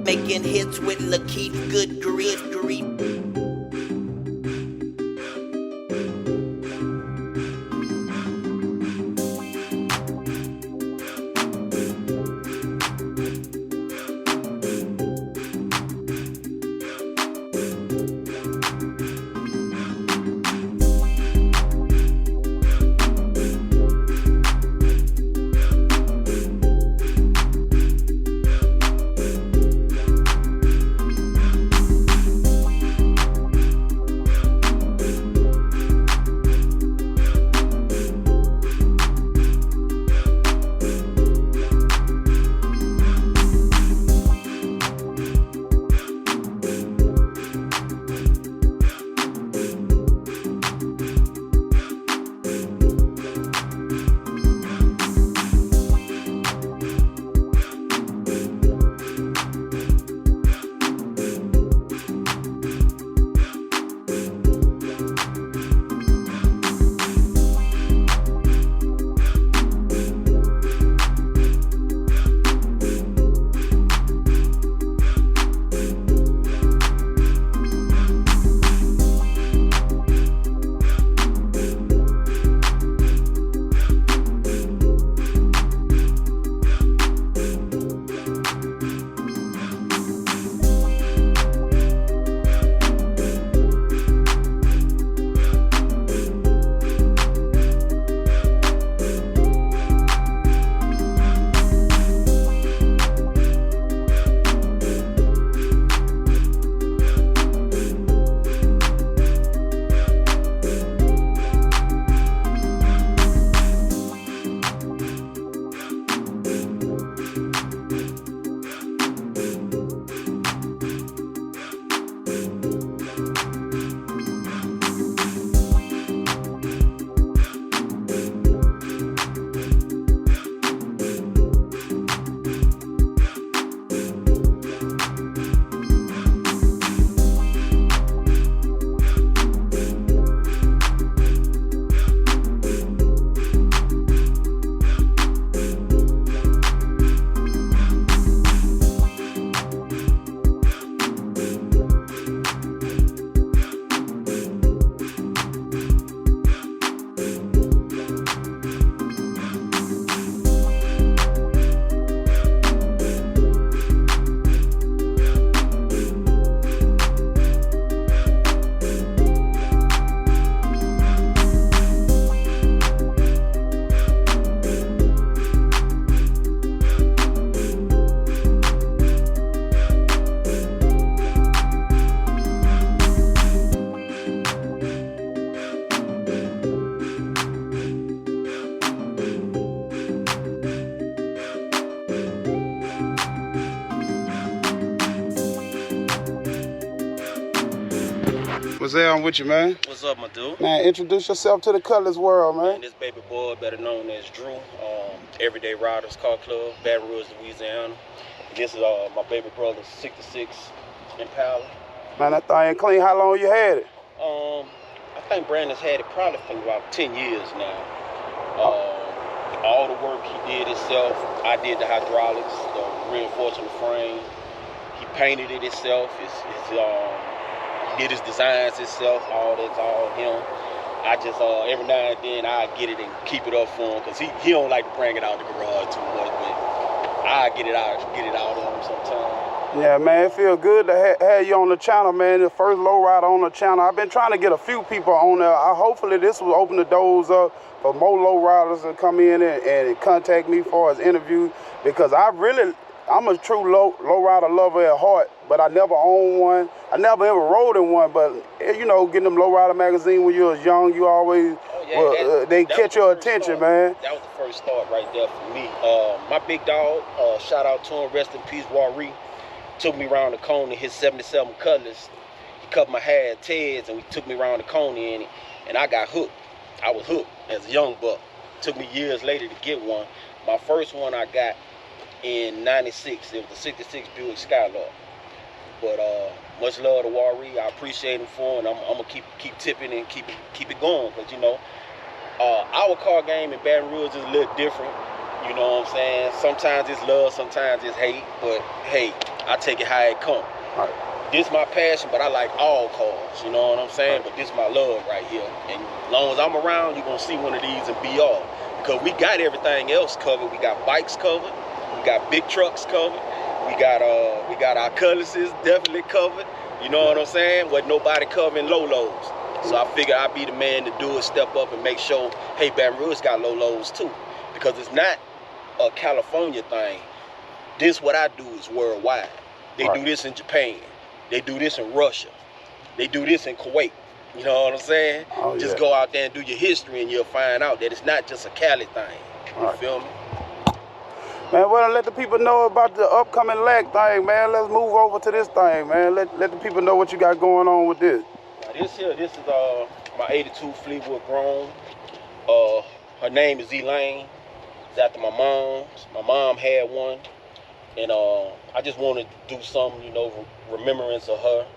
Making hits with Lakeith, good grief. What's up with you, man? What's up, my dude? Man, introduce yourself to the colors world, man. This baby boy, better known as Drew, Everyday Riders Car Club, Baton Rouge, Louisiana. This is my baby brother's 66 Impala. Man, that thing ain't clean. How long you had it? I think Brandon's had it probably for about 10 years now. All the work he did himself. I did the hydraulics, the reinforcing the frame. He painted it himself. He did his designs himself. All that's all him. I just every now and then I get it and keep it up for him because he don't like to bring it out the garage too much, but I get it out of him sometimes. Yeah, man, it feels good to have you on the channel, man. The first lowrider on the channel. I've been trying to get a few people on there. Hopefully this will open the doors up for more lowriders to come in and contact me for his interview, because I'm a true lowrider lover at heart, but I never owned one. I never ever rode in one, but you know, getting them lowrider magazine when you was young, you always, they catch your attention, man. That was the first start right there for me. My big dog, shout out to him, rest in peace, Warri, took me around the corner in his 77 Cutlass. He cut my hair, Ted's, and we took me around the corner in it, and I got hooked. I was hooked as a young buck. Took me years later to get one. My first one I got in '96. It was the '66 Buick Skylark. But much love to Warri. I appreciate him for it, and I'm gonna keep tipping and keep it going, because you know our car game in Baton Rouge is a little different. You know what I'm saying? Sometimes it's love, sometimes it's hate, but hey, I take it how it come. Right. This my passion, but I like all cars, you know what I'm saying? But this my love right here. And as long as I'm around, you're gonna see one of these and be all. Because we got everything else covered. We got bikes covered, we got big trucks covered, we got our cutlasses definitely covered. You know what I'm saying? What nobody covering low lows. So I figure I'd be the man to do it, step up and make sure, hey, Baton Rouge got low lows too. Because it's not a California thing. This what I do is worldwide. They do this in Japan. They do this in Russia. They do this in Kuwait. You know what I'm saying? Oh, just yeah. go out there and do your history and you'll find out that it's not just a Cali thing. You feel me? Man, well, let the people know about the upcoming lag thing, man. Let's move over to this thing, man. Let the people know what you got going on with this. Now this is my 82 Fleetwood Grown. Her name is Elaine. It's after my mom's. My mom had one. And I just wanted to do something, you know, remembrance of her.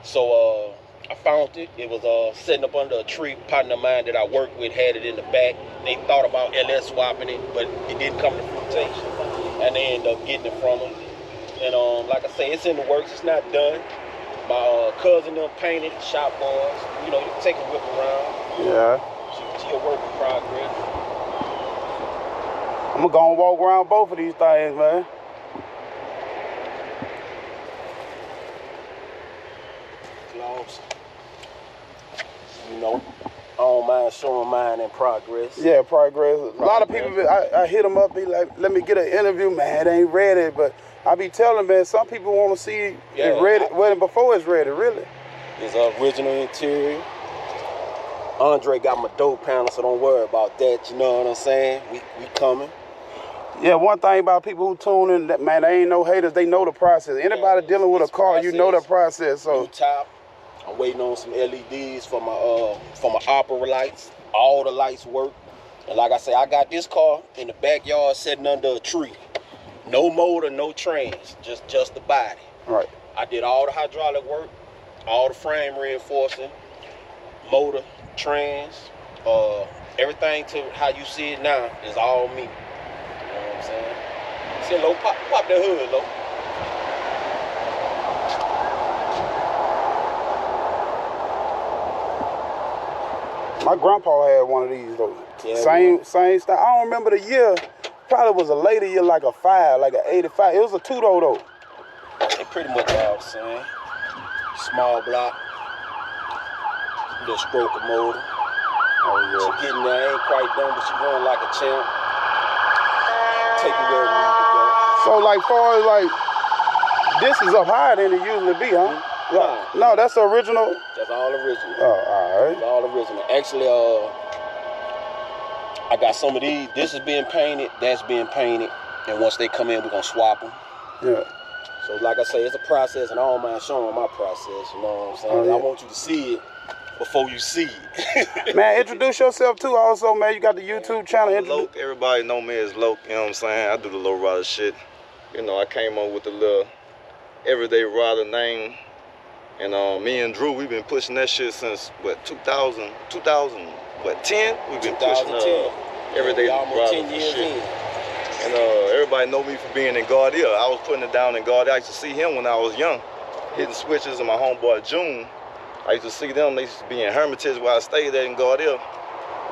So I found it. It was sitting up under a tree. A partner of mine that I worked with had it in the back. They thought about LS swapping it, but it didn't come to fruition. And they ended up getting it from them. And like I say, it's in the works. It's not done. My cousin them painted shop boys. You know, you can take a whip around. Yeah. She a work in progress. I'm gonna go and walk around both of these things, man. You know, I don't mind showing mine in progress. Yeah, progress. A lot of people, I hit them up, be like, let me get an interview, man. It ain't ready, but I be telling, man, some people want to see it ready, well, before it's ready, really. It's original interior. Andre got my door panel, so don't worry about that. You know what I'm saying? We coming. Yeah, one thing about people who tune in, that man, they ain't no haters. They know the process. Anybody dealing with a car, you know the process. So. New top. I'm waiting on some LEDs for my opera lights. All the lights work. And like I say, I got this car in the backyard sitting under a tree. No motor, no trans, just the body. Right. I did all the hydraulic work, all the frame reinforcing, motor, trans, everything to how you see it now is all me. You know what I'm saying? See, Lo, pop the hood, Lo. My grandpa had one of these though. Yeah, same style. I don't remember the year. Probably was a later year, like a 5, like an 85. It was a 2-door though. They pretty much all the same. Small block, little stroker motor. Oh yeah. She getting there, ain't quite done, but she running like a champ. Take it where it needs to go. So like far as like, this is up higher than it usually be, huh? No, that's the original. That's all original. Oh, all right. That's all original. Actually, I got some of these. This is being painted. That's being painted. And once they come in, we're gonna swap them. Yeah. So like I say, it's a process, and I don't mind showing my process. You know what I'm saying? Oh, yeah. I want you to see it before you see it. Man, introduce yourself too. Also, man, you got the YouTube channel. Loke, everybody know me as Loke. You know what I'm saying? I do the Lowrider shit. You know, I came up with the little everyday rider name. And me and Drew, we've been pushing that shit since, what, 2010? We've been pushing everyday almost rider 10 years shit. in. And everybody know me for being in Guardia. I was putting it down in Guardia. I used to see him when I was young, hitting switches, and my homeboy June. I used to see them. They used to be in Hermitage where I stayed at in Guardia.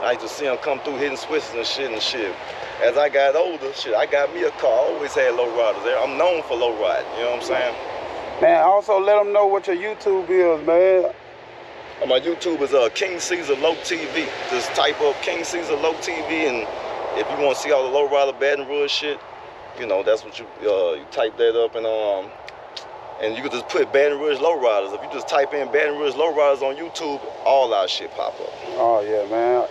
I used to see them come through hitting switches and shit. As I got older, shit, I got me a car. I always had low riders there. I'm known for low riding, you know what I'm saying? Man, also let them know what your YouTube is, man. My YouTube is King Caesar Low TV. Just type up King Caesar Low TV, and if you want to see all the Lowrider Baton Rouge shit, you know, that's what you type that up, and you can just put Baton Rouge Lowriders. If you just type in Baton Rouge Lowriders on YouTube, all our shit pop up. Oh yeah, man.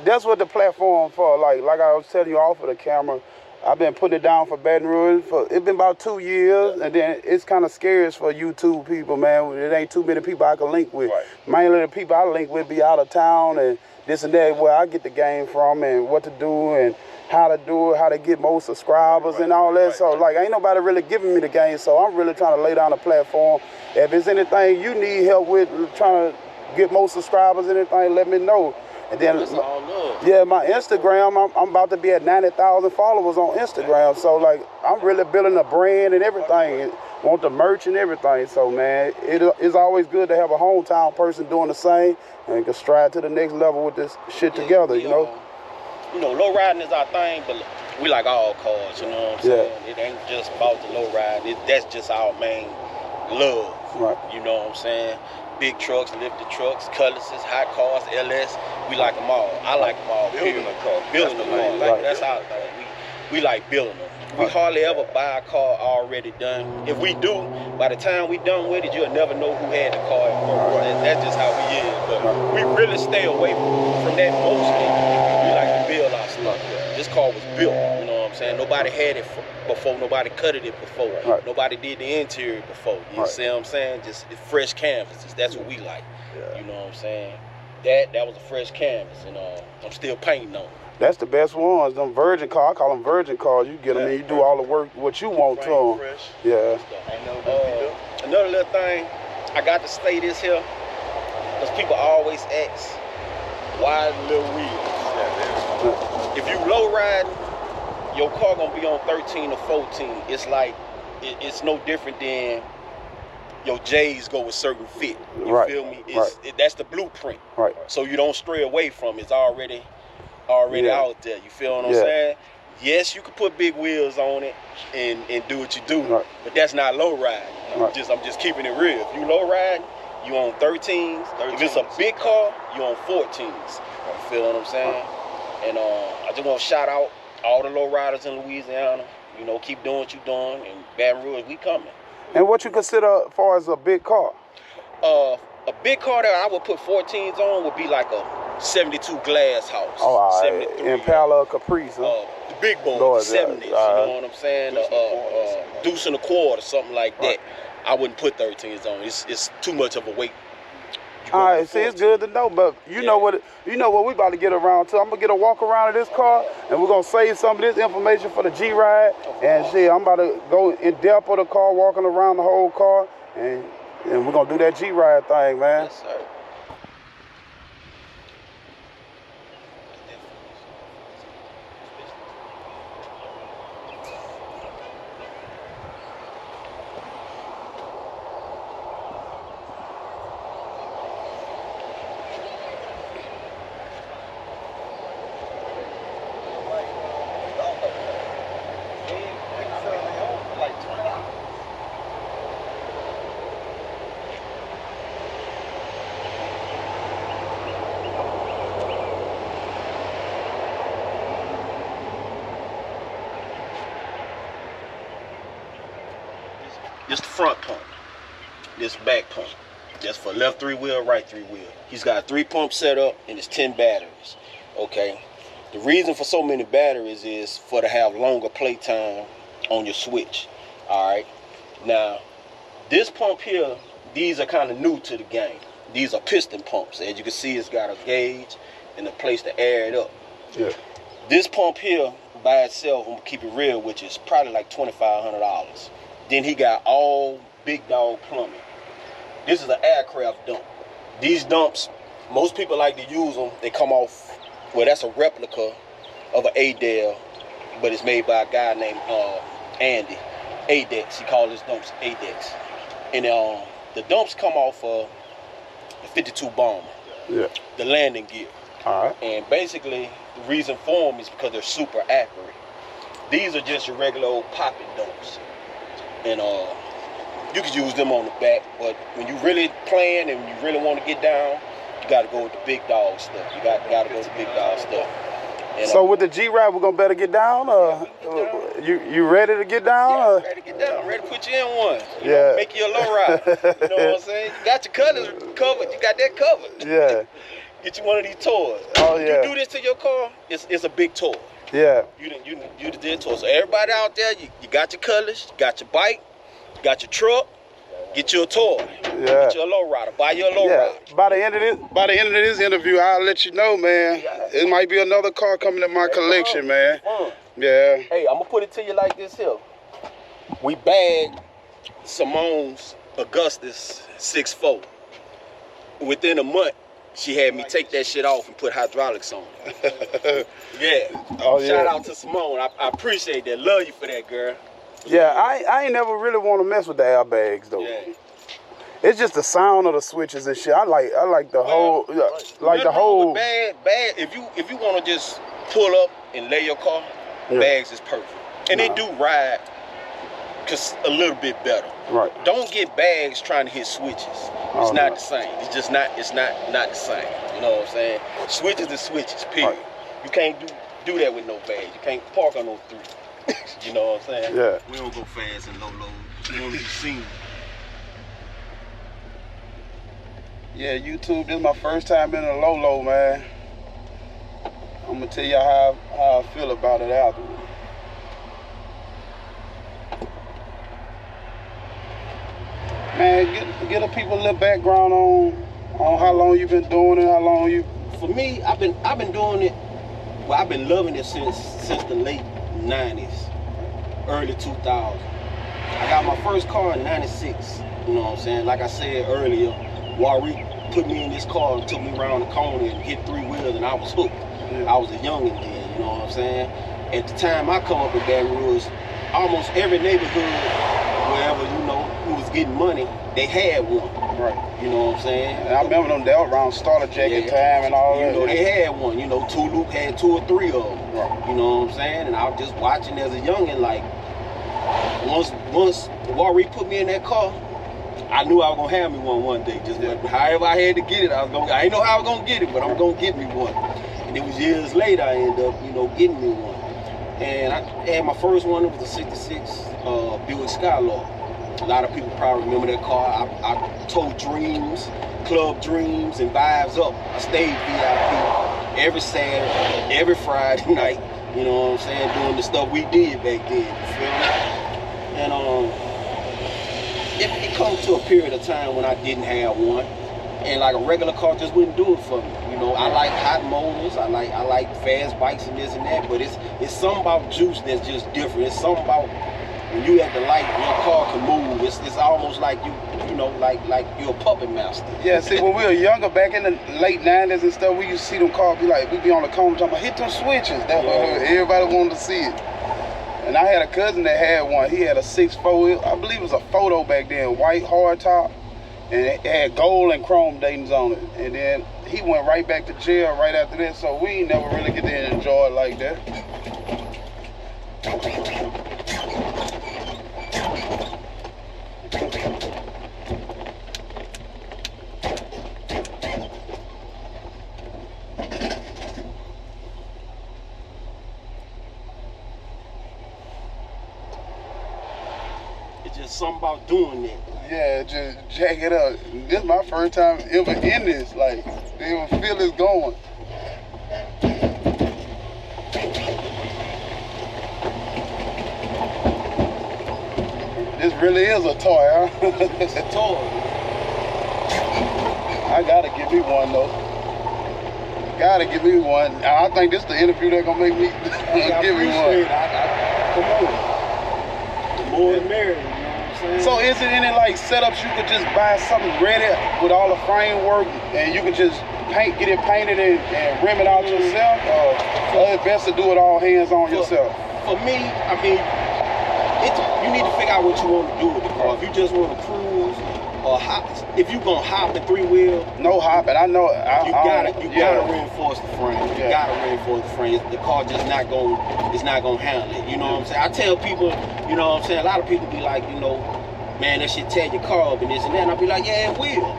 That's what the platform for. Like I was telling you off of the camera, I've been putting it down for Baton Rouge it's been about 2 years, and then it's kind of scarce for YouTube people, man. It ain't too many people I can link with. Right. Mainly the people I link with be out of town and this and that, where I get the game from and what to do and how to do it, how to get more subscribers and all that. So like, ain't nobody really giving me the game, so I'm really trying to lay down a platform. If there's anything you need help with, trying to get more subscribers, anything, let me know. And then, That's all love. yeah, my Instagram, I'm about to be at 90,000 followers on Instagram. So, like, I'm really building a brand and everything. And want the merch and everything. So, man, it's always good to have a hometown person doing the same and can stride to the next level with this shit together, you know? You know, low riding is our thing, but we like all cars, you know what I'm saying? It ain't just about the low ride. That's just our main love. Right. You know what I'm saying? Big trucks, lifted trucks, cutlasses, hot cars, LS. We like them all. I like them all. Building a car. Building them all. Like, that's our thing. We like building them. We hardly ever buy a car already done. If we do, by the time we done with it, you'll never know who had the car at first. That's just how we is. But we really stay away from that mostly. We like to build our stuff. This car was built, you know what I'm saying? Nobody had it before, nobody cutted it before. Right. Nobody did the interior before. You see what I'm saying? Just fresh canvases. That's what we like. You know what I'm saying? That was a fresh canvas, and I'm still painting on it. That's the best ones, them virgin cars. I call them virgin cars. You get them and you do all the work, what you want to them. Yeah. Another little thing, I got to say this here, because people always ask, why little wheels? If you low riding, your car gonna be on 13 or 14. It's like, it's no different than your J's go with certain fit. You feel me? That's the blueprint. Right. So you don't stray away from it. It's already out there. You feel what I'm saying? Yes, you can put big wheels on it and do what you do, but that's not low ride. I'm just keeping it real. If you low ride, you on 13s. If it's a big car, you on 14s. You feel what I'm saying? And I just want to shout out all the low riders in Louisiana. You know, keep doing what you're doing. And Baton Rouge, we coming. And what you consider as far as a big car? A big car that I would put 14s on would be like a 72 glass house. Oh, 73. Impala, Caprice, huh? The big boys, 70s, you know what I'm saying? Deuce and a quarter, something like that. I wouldn't put 13s on. It's too much of a weight. All right, see, it's good to know, but you know what we about to get around to. I'm gonna get a walk around of this car, and we're gonna save some of this information for the G-Ride. And shit, I'm about to go in depth of the car, walking around the whole car, and we're gonna do that G-Ride thing, man. Yes, sir. This the front pump, this back pump. That's for left 3-wheel, right 3-wheel. He's got 3 pumps set up and it's 10 batteries, okay? The reason for so many batteries is for to have longer play time on your switch, all right? Now, this pump here, these are kind of new to the game. These are piston pumps. As you can see, it's got a gauge and a place to air it up. Yeah. This pump here by itself, I'm gonna keep it real, which is probably like $2,500. Then he got all big dog plumbing. This is an aircraft dump. These dumps, most people like to use them. They come off, well, that's a replica of an ADEL, but it's made by a guy named Andy. ADEX, he called his dumps ADEX. And the dumps come off the 52 Bomber, the landing gear. All right. And basically, the reason for them is because they're super accurate. These are just your regular old popping dumps. And you could use them on the back, but when you really playing and you really want to get down, you got to go with the big dog stuff. You got to go with the big dog stuff. And, so with the G-Ride, we're gonna better get down? You ready to get down? Yeah, ready to get down. Ready to put you in one. You know, make you a low ride. You know what I'm saying? You got your colors covered. You got that covered. Yeah. Get you one of these toys. Oh yeah. You do this to your car, it's a big toy. Yeah. You did toy. So everybody out there, you got your colors, you got your bike, you got your truck. Get you a toy. Yeah. Get you a low rider. Buy you a low rider. By the end of this interview, I'll let you know, man. It might be another car coming in my collection, man. Yeah. Hey, I'm gonna put it to you like this here. We bagged Simone's Augustus 6.4. Within a month, she had me take that shit off and put hydraulics on it. Yeah. Oh, yeah. Shout out to Simone. I appreciate that. Love you for that, girl. Yeah, I ain't never really want to mess with the airbags though. Yeah. It's just the sound of the switches and shit. I like the whole, like the whole. Bad. If you want to just pull up and lay your car, bags is perfect, and they do ride a little bit better. Right. Don't get bags trying to hit switches. It's not the same. It's just not. It's not the same. You know what I'm saying? Switches is switches. Period. Right. You can't do that with no bags. You can't park on no 3. You know what I'm saying? Yeah. We don't go fast in low lows. You want to be seen. Yeah, YouTube, this is my first time in a low, man. I'm gonna tell y'all how I feel about it afterwards. Man, get the people a little background on how long you've been doing it, how long you. For me, I've been doing it. Well, I've been loving it since the late 90s, early 2000s. I got my first car in 96. You know what I'm saying? Like I said earlier, Warwick put me in this car and took me around the corner and hit 3 wheels, and I was hooked. Yeah. I was a youngin' then, you know what I'm saying? At the time I come up with Baton Rouge, almost every neighborhood, wherever, you know, who was getting money, they had one. Right. You know what I'm saying? And I remember them, they were around starter jacket time and all that. You know, they had one. You know, Tulip had 2 or 3 of them. Right. You know what I'm saying? And I was just watching as a youngin', like, once Warwick put me in that car, I knew I was gonna have me one day. Just however I had to get it, I ain't know how I was gonna get it, but I'm gonna get me one. And it was years later I ended up, you know, getting me one. And I had my first one. It was a '66 Buick Skylark. A lot of people probably remember that car. I towed Dreams, Club Dreams, and Vibes Up. I stayed VIP every Saturday, every Friday night. You know what I'm saying? Doing the stuff we did back then. You feel me? And it comes to a period of time when I didn't have one, and like a regular car just wouldn't do it for me. You know, I like hot motors, I like fast bikes and this and that, but it's something about juice that's just different. It's something about when you at the light, your car can move. It's almost like you know, like you're a puppet master. Yeah, see, when we were younger, back in the late 90s and stuff, we used to see them cars we'd be on the corner talking about, hit them switches. That's what everybody wanted to see it. And I had a cousin that had one. He had a 6.4, I believe it was a photo back then, white hard top, and it had gold and chrome datings on it. And then he went right back to jail right after that, so we ain't never really get to enjoy it like that. Something about doing that. Yeah, just jack it up. This is my first time ever in this. Like, to even feel it's going. This really is a toy, huh? It's a toy. I gotta give me one though. Gotta give me one. I think this is the interview that's gonna make me give me one. Come on. The more the merrier. So is it any like setups you could just buy something ready with all the framework and you could just get it painted and rim it out yourself, or it's best to do it all hands on yourself? For me, I mean, you need to figure out what you want to do with the car. If you just want to cruise or hop, if you gonna hop a 3-wheel, no hopping. I know. You gotta reinforce the frame. You gotta reinforce the frame. The car just not gonna handle it. You know what I'm saying? I tell people, you know what I'm saying, a lot of people be like, you know, man, that shit tear your car up and this and that. And I'll be like, yeah, it will.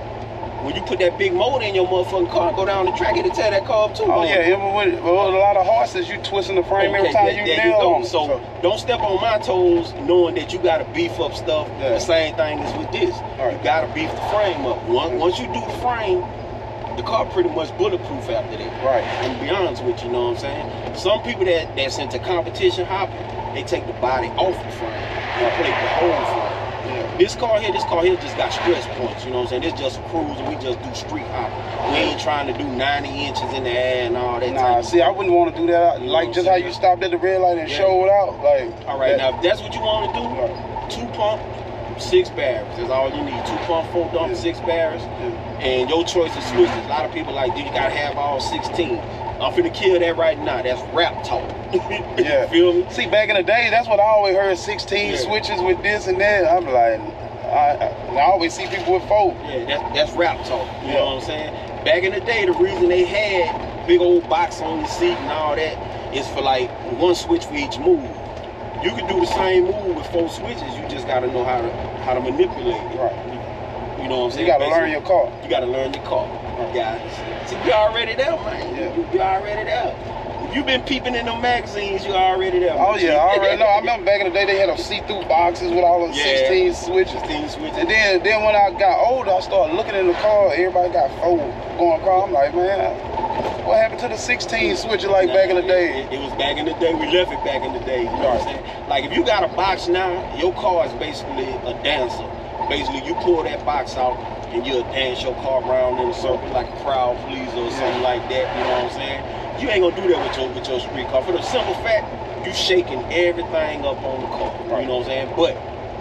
When you put that big motor in your motherfucking car, go down the track, it'll tear that car up too. Oh yeah, with a lot of horses, you twisting the frame every time you nail on. So don't step on my toes knowing that you gotta beef up stuff. Yeah. The same thing is with this. Right. You gotta beef the frame up. Once you do the frame, the car pretty much bulletproof after that. Right. And to be honest with you, know what I'm saying? Some people that's into competition hopping, they take the body off the frame and plate the whole frame. This car here just got stress points, you know what I'm saying? It's just a cruise and we just do street hopping. We ain't trying to do 90 inches in the air and all that. Nah, see, I wouldn't want to do that. Like, just how you stopped at the red light and showed out. Like, all right, now if that's what you want to do, 2-pump, 6 barrels. That's all you need. 2.4 dump, 6 barrels. And your choice of switches. A lot of people like, dude, you gotta have all 16. I'm finna kill that right now. That's rap talk. Yeah. You feel me? See, back in the day, that's what I always heard, 16 switches with this and that. I'm like, I always see people with 4. Yeah, that's rap talk. You know what I'm saying? Back in the day, the reason they had big old box on the seat and all that is for like 1 switch for each move. You can do the same move with 4 switches. You just gotta know how to manipulate it. Right. You know what I'm saying? You gotta learn your car. You gotta learn your car. Guys. See, you already there, man. You already there. If you been peeping in them magazines, you already there. Oh yeah, I already know. I remember back in the day they had them see-through boxes with all the 16 switches. 16 switches. And then when I got older, I started looking in the car. Everybody got 4 going across. I'm like, man, what happened to the 16 switches like back in the day? It was back in the day. We left it back in the day. You know what I'm saying? Like if you got a box now, your car is basically a dancer. Basically, you pull that box out and you'll dance your car around in a circle like a crowd pleaser or something like that. You know what I'm saying? You ain't gonna do that with your street car. For the simple fact, you shaking everything up on the car. You know what I'm saying? But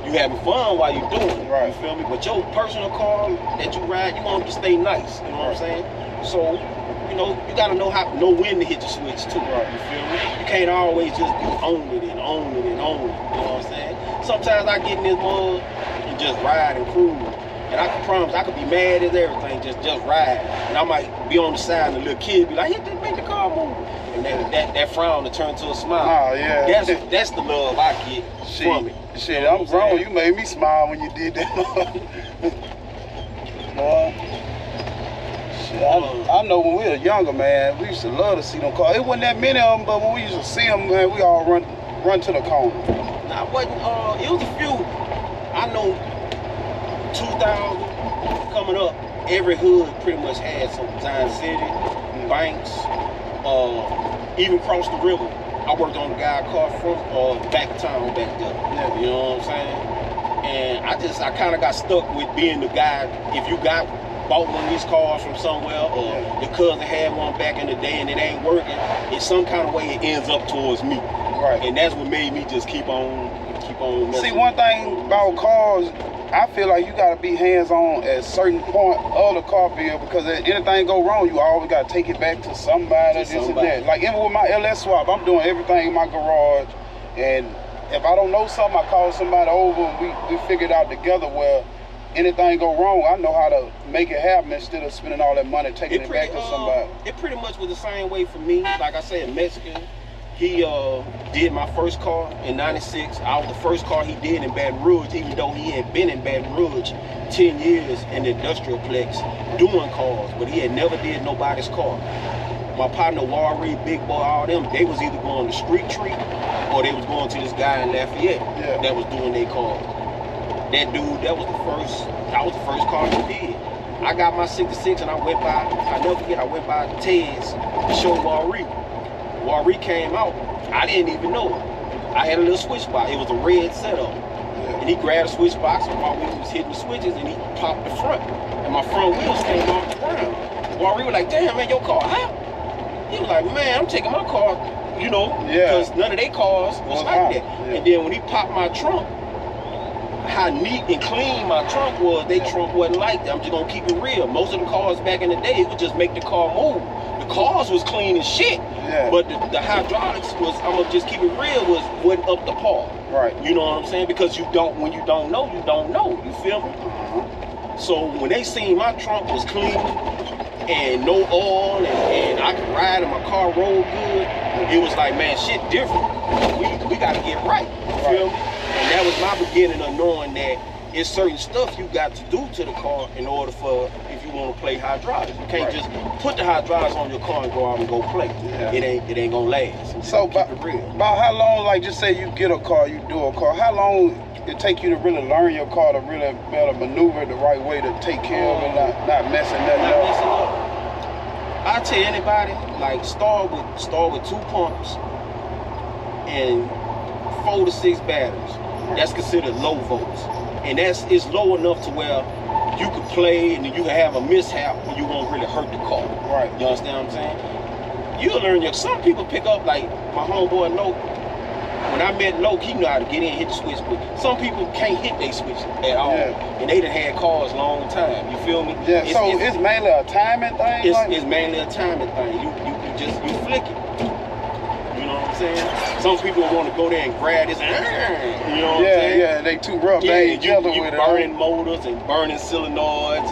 you having fun while you doing it. You feel me? But your personal car that you ride, you want it to stay nice. You know what I'm saying? So, you know, you gotta know when to hit the switch too. You feel me? You can't always just be on it and on it and on it. You know what I'm saying? Sometimes I get in this mud and just ride and cruise. And I can promise I could be mad as everything, just ride. And I might be on the side and the little kid be like, hey, just make the car move. And that frown to turn to a smile. Oh yeah. That's the love I get from it. Shit, I'm grown. You made me smile when you did that. Boy. Shit, I know when we were younger, man, we used to love to see them cars. It wasn't that many of them, but when we used to see them, man, we all run to the corner. Nah, it wasn't, it was a few. I know 2000 coming up, every hood pretty much had some. Zion City, Banks, even across the river. I worked on a guy car from Baton back there. You know what I'm saying? And I kind of got stuck with being the guy. If you bought one of these cars from somewhere, or your cousin had one back in the day and it ain't working, in some kind of way it ends up towards me. Right. And that's what made me just keep on. See, one thing about cars, I feel like you gotta be hands-on at a certain point of the car build, because if anything go wrong, you always gotta take it back to somebody, this and that. Like even with my LS swap, I'm doing everything in my garage, and if I don't know something, I call somebody over and we figure it out together where anything go wrong, I know how to make it happen instead of spending all that money taking it back to somebody. It pretty much was the same way for me. Like I said, Mexican. He did my first car in '96. I was the first car he did in Baton Rouge, even though he had been in Baton Rouge 10 years in the industrial plex doing cars, but he had never did nobody's car. My partner, Warry, Big Boy, all them, they was either going to Street Treat or they was going to this guy in Lafayette that was doing their cars. That dude, that was the first car he did. I got my 66 and I went by, I never forget, I went by Ted's to show Warry. Warry came out, I didn't even know it. I had a little switch box, it was a red setup. And he grabbed a switch box and while we was hitting the switches and he popped the front. And my front wheels came off the ground. Warry was like, damn man, your car hot? He was like, man, I'm taking my car, you know, because none of their cars was like that. And then when he popped my trunk, how neat and clean my trunk was, their trunk wasn't like that. I'm just gonna keep it real. Most of the cars back in the day, it would just make the car move. The cars was clean as shit, but the hydraulics was, I'm gonna just keep it real, wasn't up to par. Right. You know what I'm saying? Because when you don't know, you don't know. You feel me? So when they seen my trunk was clean and no oil and I could ride and my car rolled good, it was like, man, shit different. We gotta get right. You feel me? And that was my beginning of knowing that it's certain stuff you got to do to the car in order for, if you want to play hydraulics. You can't just put the hydraulics on your car and go out and go play. It ain't gonna last. So about how long, like just say you get a car, you do a car, how long it take you to really learn your car to really be able to maneuver the right way to take care of it, not messing nothing up? I tell anybody, like start with 2 pumps and 4 to 6 batteries. That's considered low volts. And it's low enough to where you could play and you can have a mishap when you won't really hurt the car. Right. You understand what I'm saying? You'll learn some people pick up, like my homeboy Note, when when I met Loke, he knew how to get in, hit the switch, but some people can't hit their switch at all, and they done had cars long time. You feel me? Yeah. It's mainly a timing thing. It's mainly a timing thing. You flick it. You know what I'm saying? Some people want to go there and grab this, you know what I'm saying? Yeah, they too rough. Yeah, they ain't gentle with it. Burning motors and burning solenoids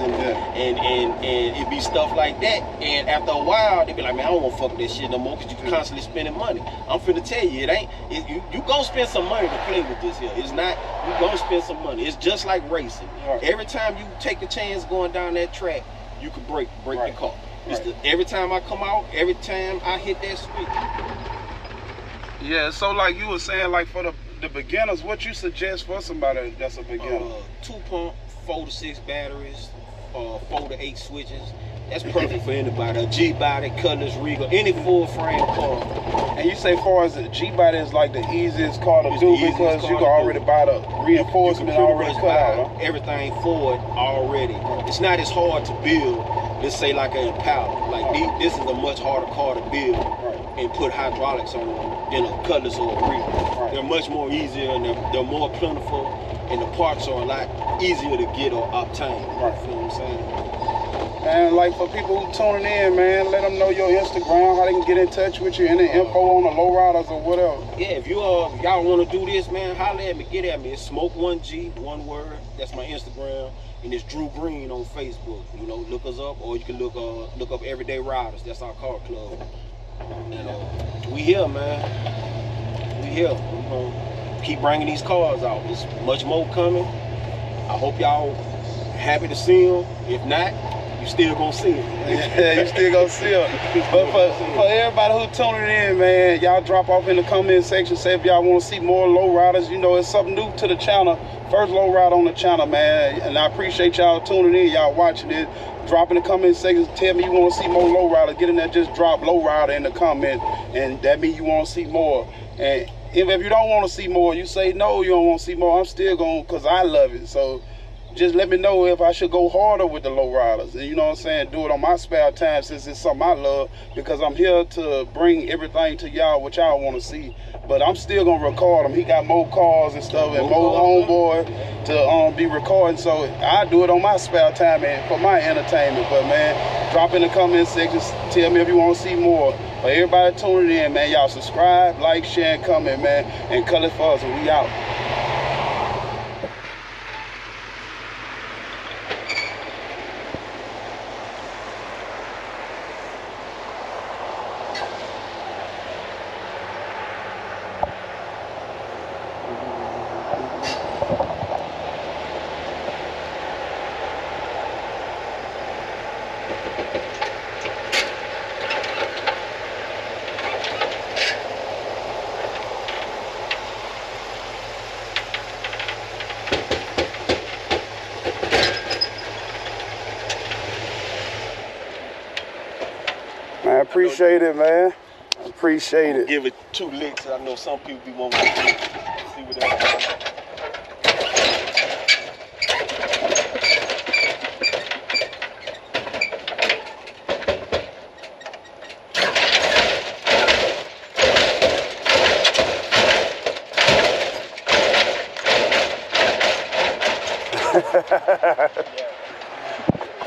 and it be stuff like that. And after a while, they be like, man, I don't want to fuck with this shit no more because you constantly spending money. I'm finna tell you, you gonna spend some money to play with this here. It's not, you gonna spend some money. It's just like racing. Right. Every time you take a chance going down that track, you can break the car. Every time I come out, every time I hit that switch. Yeah, so like you were saying, like for the beginners, what you suggest for somebody that's a beginner? 2-pump, 4 to 6 batteries, 4 to 8 switches. That's perfect for anybody. A G-body, Cutlass, Regal, any full frame car. And you say far as the G-body is like the easiest car to do because you can already buy the reinforcement already cut out. Huh? Everything for it already. It's not as hard to build. Let's say like an Impala. Like this is a much harder car to build and put hydraulics on than a Cutlass or a Regal. They're much more easier and they're more plentiful, and the parts are a lot easier to get or obtain. You know what I'm saying? And like for people who tuning in, man, let them know your Instagram, how they can get in touch with you, any info on the Lowriders or whatever. Yeah, if y'all want to do this, man, holler at me, get at me. It's Smoke1G, one word. That's my Instagram, and it's Drew Green on Facebook. You know, look us up, or you can look up Everyday Riders. That's our car club. We here, man. We here. We're gonna keep bringing these cars out. There's much more coming. I hope y'all happy to see them. If not, you still gonna see it. Yeah, you still gonna see it. But for everybody who tuning in, man, y'all drop off in the comment section. Say if y'all want to see more Lowriders. You know, it's something new to the channel. First Lowrider on the channel, man. And I appreciate y'all tuning in, y'all watching it. Drop in the comment section. Tell me you want to see more Lowrider. Get in there, just drop Lowrider in the comment, and that means you want to see more. And if you don't want to see more, you say no, you don't want to see more. I'm still going because I love it. So just let me know if I should go harder with the Lowriders. And you know what I'm saying? Do it on my spare time since it's something I love, because I'm here to bring everything to y'all what y'all want to see. But I'm still going to record them. He got more cars and stuff and more homeboy to be recording. So I do it on my spare time and for my entertainment. But man, drop in the comment section. Tell me if you want to see more. For everybody tuning in, man, y'all subscribe, like, share, and comment, man. And Color for us, and we out. I appreciate it, man. I appreciate it. Give it 2 licks. I know some people be wanting to see what they're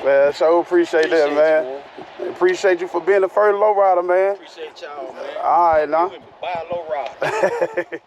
Man, I sure appreciate that, man. Appreciate you for being the first Lowrider, man. Appreciate y'all, man. All right, now. Buy a Lowrider.